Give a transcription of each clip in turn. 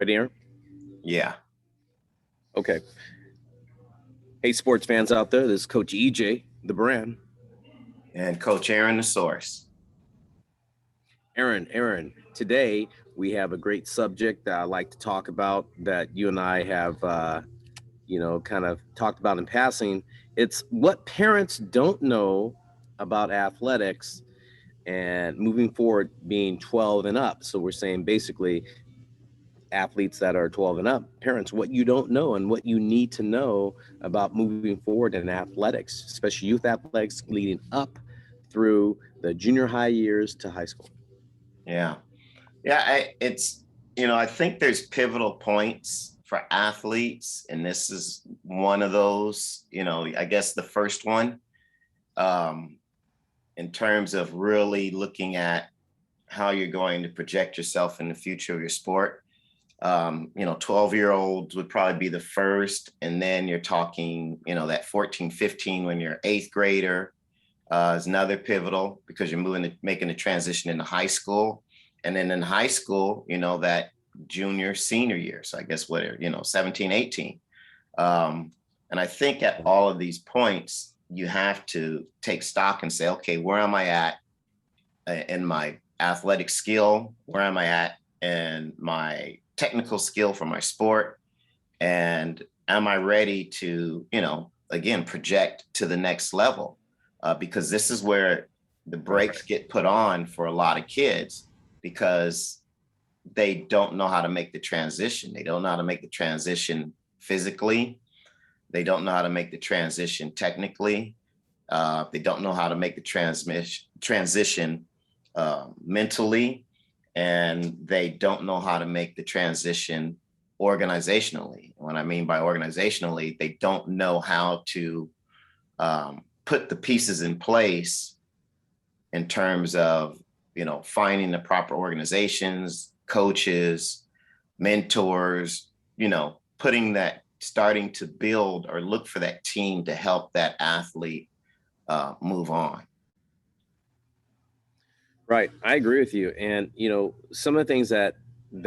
Ready, Aaron? Yeah. Okay. Hey, sports fans out there, this is Coach EJ, the brand. And Coach Aaron, the source. Aaron, today we have a great subject that I like to talk about that you and I have, kind of talked about in passing. It's what parents don't know about athletics and moving forward being 12 and up. So we're saying basically athletes that are 12 and up, parents, what you don't know and what you need to know about moving forward in athletics, especially youth athletics leading up through the junior high years to high school. Yeah. Yeah. I think there's pivotal points for athletes, and this is one of those, I guess the first one, in terms of really looking at how you're going to project yourself in the future of your sport. 12-year-olds would probably be the first. And then you're talking, that 14, 15 when you're eighth grader is another pivotal because you're making the transition into high school. And then in high school, that junior, senior year. So I guess 17, 18. And I think at all of these points, you have to take stock and say, okay, where am I at in my athletic skill? Where am I at in my technical skill for my sport? And am I ready to, again, project to the next level? Because this is where the brakes get put on for a lot of kids because they don't know how to make the transition. They don't know how to make the transition physically. They don't know how to make the transition technically. They don't know how to make the transition mentally. And they don't know how to make the transition organizationally. What I mean by organizationally, they don't know how to put the pieces in place in terms of, finding the proper organizations, coaches, mentors, starting to build or look for that team to help that athlete move on. Right. I agree with you. And, some of the things that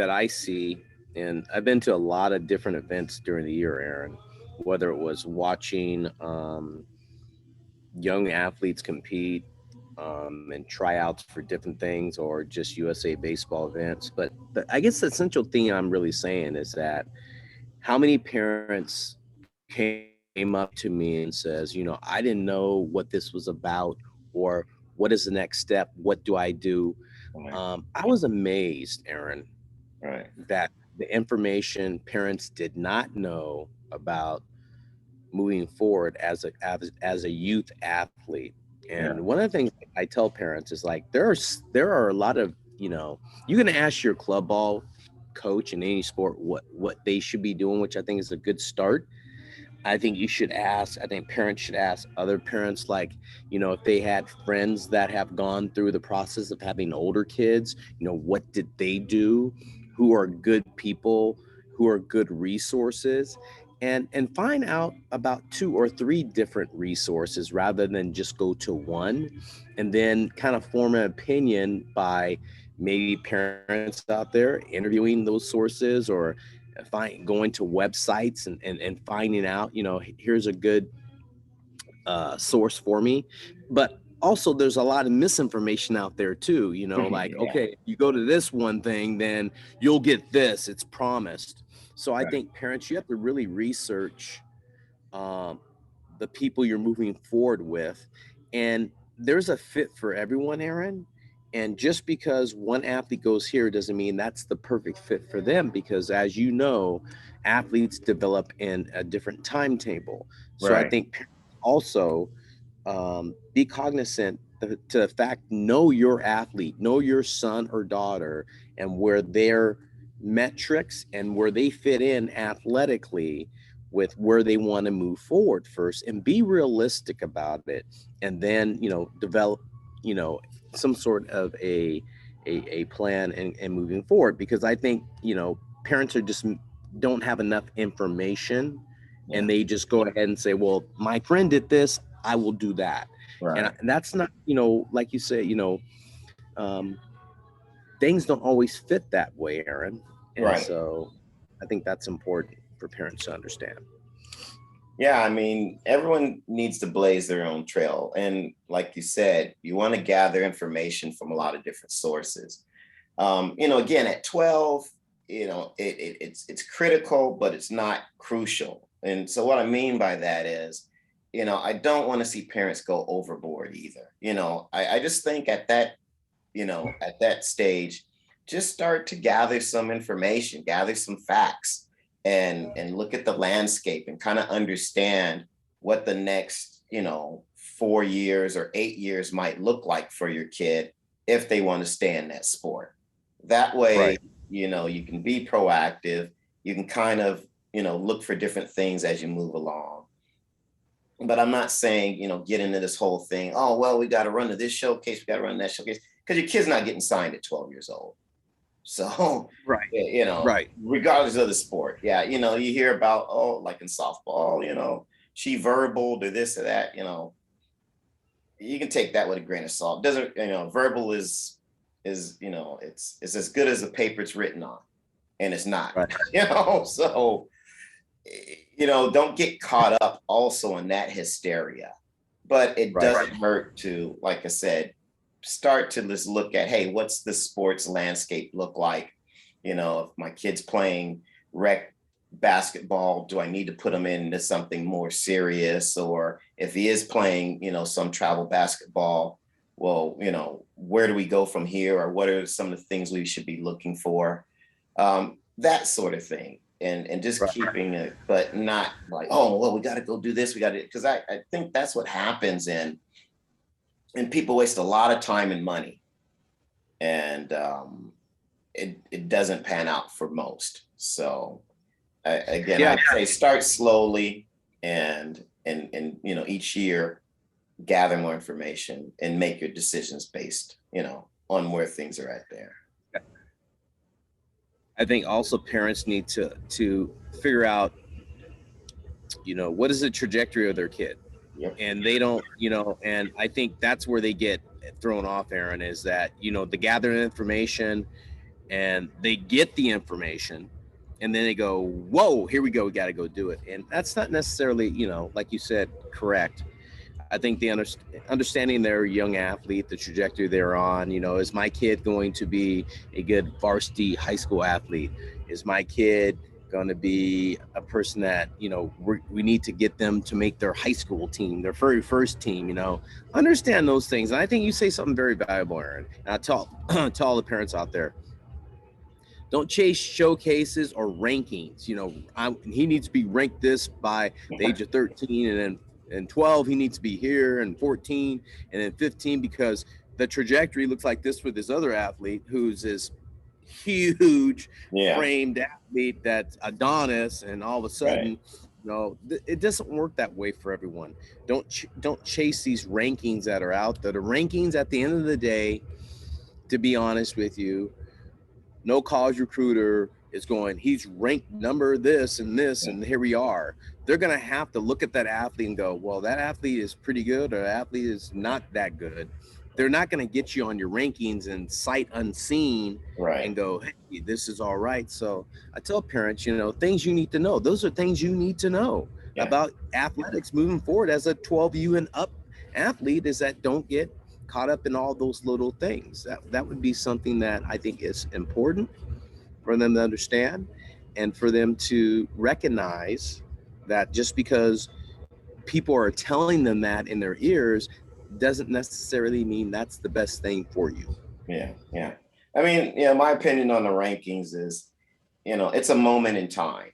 I see, and I've been to a lot of different events during the year, Aaron, whether it was watching young athletes compete and tryouts for different things or just USA baseball events. But I guess the essential thing I'm really saying is that how many parents came up to me and says, I didn't know what this was about, or what is the next step? What do I do? Right. I was amazed, Aaron, Right. that the information parents did not know about moving forward as a youth athlete. And Yeah. one of the things I tell parents is like there are a lot of you can ask your club ball coach in any sport what they should be doing, which I think is a good start. I think parents should ask other parents, like, if they had friends that have gone through the process of having older kids, what did they do? Who are good people? Who are good resources? And find out about two or three different resources rather than just go to one, and then kind of form an opinion by maybe parents out there interviewing those sources or going to websites and finding out, here's a good source for me. But also there's a lot of misinformation out there too, like, Yeah. okay, if you go to this one thing, then you'll get this, it's promised. So I Right. think parents, you have to really research um, the people you're moving forward with. And there's a fit for everyone, Aaron. And just because one athlete goes here doesn't mean that's the perfect fit for them, because as you know, athletes develop in a different timetable. So I Right. think parents also be cognizant to the fact, know your athlete, know your son or daughter, and where their metrics and where they fit in athletically with where they want to move forward first, and be realistic about it, and then develop you know some sort of a plan and moving forward, because I think parents are just don't have enough information, Yeah. and they just go ahead and say, well, my friend did this, I will do that. And Right. that's not, like you say, um, things don't always fit that way, Aaron. And Right. so I think that's important for parents to understand. Yeah, I mean, everyone needs to blaze their own trail. And like you said, you want to gather information from a lot of different sources. Again, at 12, it's critical, but it's not crucial. And so what I mean by that is, I don't want to see parents go overboard either. I just think at that stage, just start to gather some information, gather some facts, and look at the landscape and kind of understand what the next 4 years or 8 years might look like for your kid if they want to stay in that sport. That way, Right. You can be proactive. You can kind of look for different things as you move along. But I'm not saying get into this whole thing. Oh well, we got to run to this showcase, we got to run to that showcase, because your kid's not getting signed at 12 years old. So, Right. Right. regardless of the sport, yeah, you hear about, oh, like in softball, she verbal or this or that, you can take that with a grain of salt. Doesn't, verbal is, it's as good as the paper it's written on, and it's not, Right. so, don't get caught up also in that hysteria, but it Right. doesn't hurt to, like I said, start to just look at, hey, what's the sports landscape look like? If my kid's playing rec basketball, do I need to put him into something more serious? Or if he is playing, some travel basketball, well, where do we go from here? Or what are some of the things we should be looking for? That sort of thing. And just Right. keeping it, but not like, oh, well, we got to go do this. We got to, because I think that's what happens and people waste a lot of time and money, and it doesn't pan out for most. So again, Yeah. I'd say start slowly, and each year gather more information and make your decisions based on where things are at there. I think also parents need to figure out, what is the trajectory of their kid. Yep. And they don't, and I think that's where they get thrown off, Aaron, is that, they gather information and they get the information and then they go, whoa, here we go, we got to go do it. And that's not necessarily, like you said, correct. I think the understanding their young athlete, the trajectory they're on, is my kid going to be a good varsity high school athlete? Is my kid going to be a person that, we need to get them to make their high school team, their very first team, understand those things. And I think you say something very valuable, Aaron. And I tell all the parents out there, don't chase showcases or rankings. He needs to be ranked this by the age of 13, and then and 12 he needs to be here, and 14, and then 15, because the trajectory looks like this with this other athlete who's this huge framed athlete that's Adonis, and all of a sudden, it doesn't work that way for everyone. Don't chase these rankings that are out there. The rankings, at the end of the day, to be honest with you, no college recruiter is going, he's ranked number this and this, and here we are. They're going to have to look at that athlete and go, well, that athlete is pretty good, or that athlete is not that good. They're not going to get you on your rankings and sight unseen and go, hey, this is all right. So I tell parents, things you need to know. Those are things you need to know about athletics moving forward as a 12U and up athlete, is that don't get caught up in all those little things. That would be something that I think is important for them to understand, and for them to recognize that just because people are telling them that in their ears doesn't necessarily mean that's the best thing for you. Yeah. I mean, my opinion on the rankings is, it's a moment in time.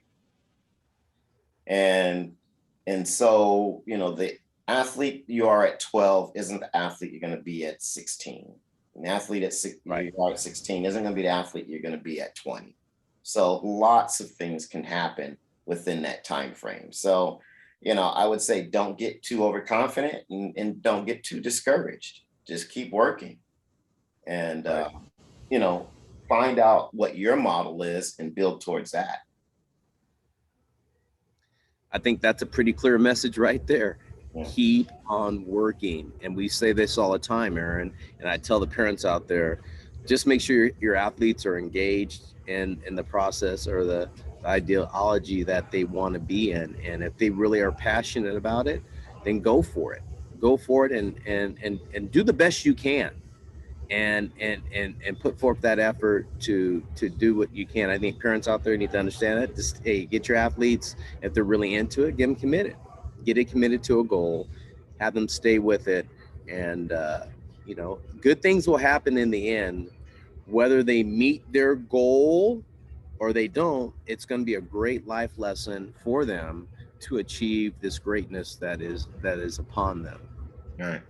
And so, the athlete you are at 12 isn't the athlete you're going to be at 16. An athlete at 16 isn't going to be the athlete you're going to be at 20. So lots of things can happen within that time frame. So, I would say don't get too overconfident, and don't get too discouraged. Just keep working, and find out what your model is and build towards that. I think that's a pretty clear message right there. Yeah. Keep on working. And we say this all the time, Aaron, and I tell the parents out there just make sure your athletes are engaged in the process or the ideology that they want to be in. And if they really are passionate about it, then go for it and do the best you can, and put forth that effort to do what you can. I think parents out there need to understand it. Just, hey, get your athletes, if they're really into it, get it committed to a goal, have them stay with it, and good things will happen in the end, whether they meet their goal or they don't. It's going to be a great life lesson for them to achieve this greatness that is upon them. All right.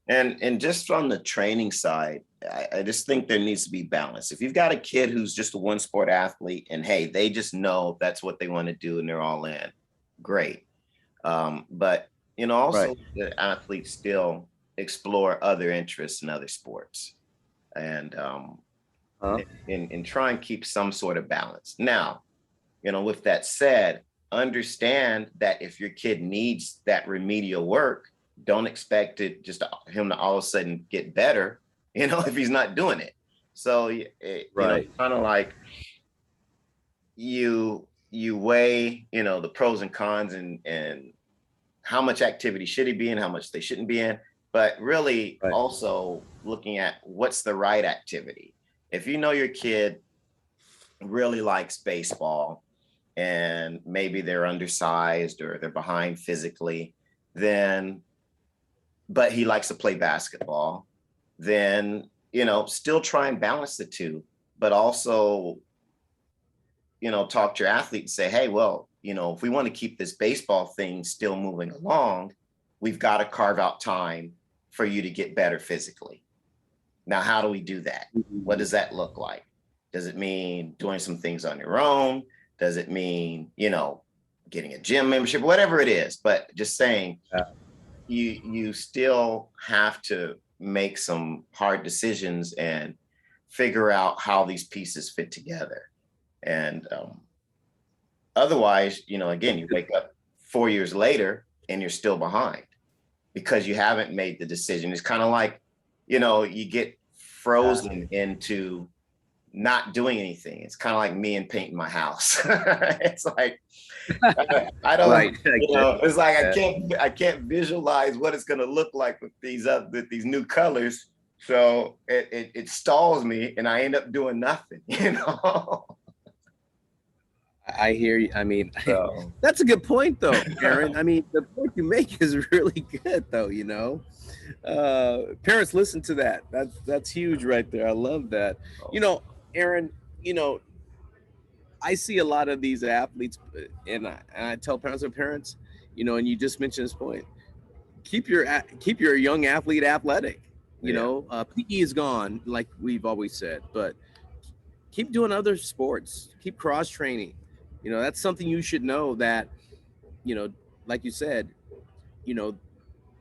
And just from the training side, I just think there needs to be balance. If you've got a kid who's just a one sport athlete and hey, they just know that's what they want to do and they're all in, great. But also Right. the athletes still explore other interests in other sports, and Huh? and try and keep some sort of balance. Now, with that said, understand that if your kid needs that remedial work, don't expect it just him to all of a sudden get better, if he's not doing it. So, Right. kind of like you weigh, the pros and cons and how much activity should he be in, how much they shouldn't be in, but really Right. also looking at what's the right activity. If your kid really likes baseball and maybe they're undersized or they're behind physically, then but he likes to play basketball, then still try and balance the two, but also talk to your athlete and say, hey, well, if we want to keep this baseball thing still moving along, we've got to carve out time for you to get better physically. Now, how do we do that? What does that look like? Does it mean doing some things on your own? Does it mean, getting a gym membership, whatever it is? But just saying, you still have to make some hard decisions and figure out how these pieces fit together. And otherwise, again, you wake up 4 years later and you're still behind because you haven't made the decision. It's kind of like, you get frozen into not doing anything. It's kind of like me and painting my house. It's like, I don't, Right. it's like, I can't visualize what it's going to look like with these new colors. So it stalls me and I end up doing nothing, I hear you. I mean, So, that's a good point, though, Aaron. I mean, the point you make is really good, though. Parents, listen to that. That's huge right there. I love that. Aaron. I see a lot of these athletes, and I tell parents, and you just mentioned this point. Keep your young athlete athletic. PE is gone, like we've always said, but keep doing other sports. Keep cross training. That's something you should know that, like you said, you know,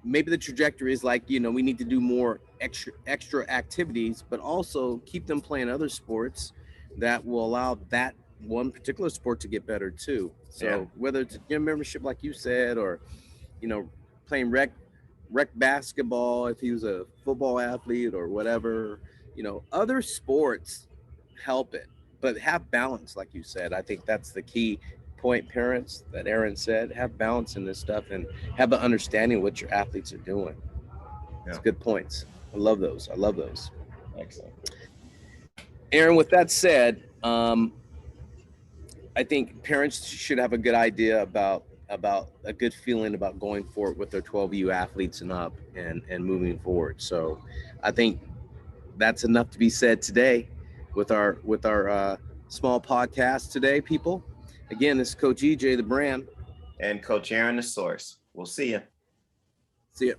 maybe the trajectory is like, we need to do more extra activities, but also keep them playing other sports that will allow that one particular sport to get better too. So whether it's a gym membership, like you said, or, playing rec basketball, if he was a football athlete or whatever, other sports help it, but have balance, like you said. I think that's the key point, parents, that Aaron said. Have balance in this stuff and have an understanding of what your athletes are doing. It's good points. I love those. Excellent. Aaron, with that said, I think parents should have a good idea about a good feeling about going forward with their 12U athletes and up and moving forward. So I think that's enough to be said today with our small podcast today, people. Again, this is Coach EJ, the brand. And Coach Aaron, the source. We'll see you. See you.